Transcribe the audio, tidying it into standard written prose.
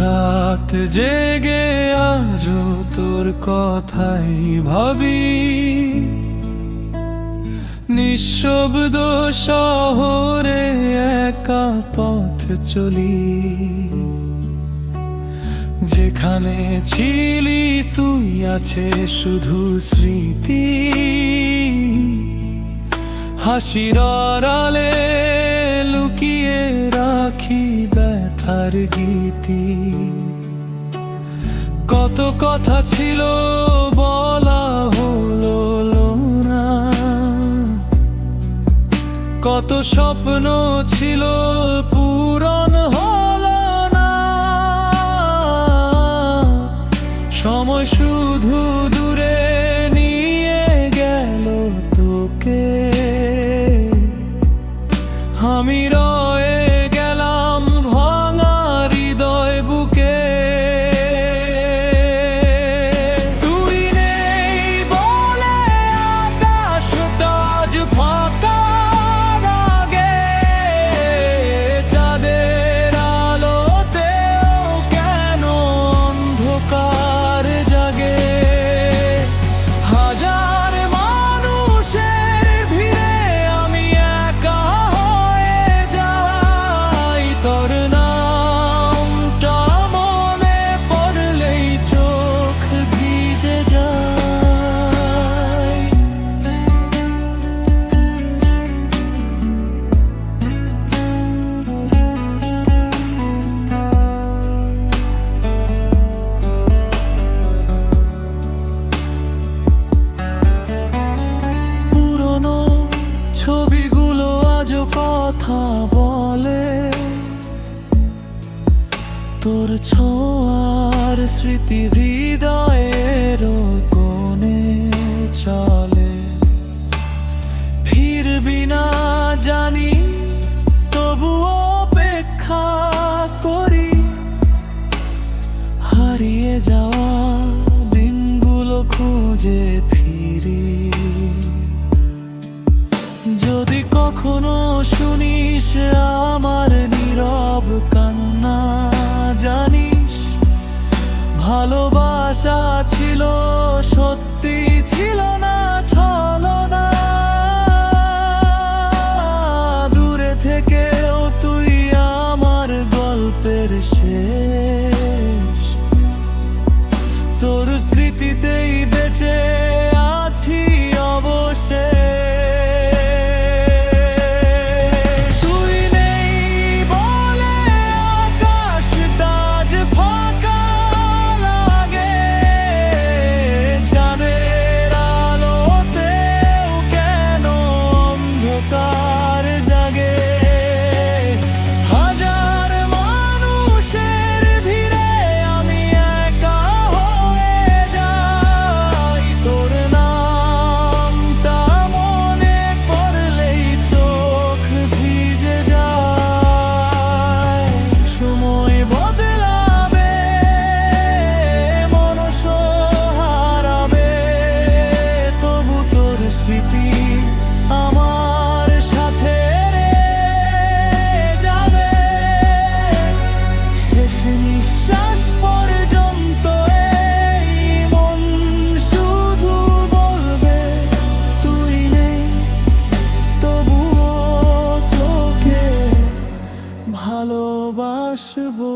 রাত জেগে আজও তোর কথাই ভাবি, নিঃশব্দ শহরে একা পথ চলি। যেখানে ছিলি তুই আছে শুধু স্মৃতি, হাসির আড়ালে লুকিয়ে রাখি ব্যথার গীতি। কত কথা ছিল বলা হলো না, কত স্বপ্ন ছিল পূরণ হলো না। সময় শুধু দূরে নিয়ে গেল তোকে, আমি রয়ে গেলাম ভাঙা হৃদয় বুকে। তুই নেই বলে আকাশটা আজ ফাঁকা লাগে, চাঁদের আলোতেও কেন অন্ধকার জাগে। হাজার মানুষের ভিড়ে আমি একা হয়ে যাই, তোর নামটা মনে পড়লেই চোখ ভিজে যায়। পুরনো ছবিগুলো আজও কথা বলে, তোর ছোঁয়ার স্মৃতি হৃদয়ের কোণে চলে। ফিরবি না জানি তবুও অপেক্ষা করি, হারিয়ে যাওয়া দিনগুলো খুঁজে ফিরি। যদি কখনো শুনিস আমার নীরব কান্না, জানিস ভালোবাসা ছিল সত্যি, ছিল না ছলনা। দূরে থেকেও তুই আমার গল্পের শেষ, তোর স্মৃতিতেই বেঁচে আছি অবশেষে। তুই নেই বলে আকাশটা আজ ফাঁকা লাগে, চাঁদের আলোতেও কেন অন্ধকার জাগে। হাজার মানুষের ভিড়ে আমি একা হয়ে যাই, তোর নামটা মনে পড়লেই চোখ ভিজে যায়। সময় বদলাবে, মনস হারাবে, তবু তোর স্মৃতি আমার সাথে যাবে। শেষ নিঃশ্বাস পর্যন্ত এই মন শুধু বলবে তুই নেই, তবুও তোকে ভালোবাসবো।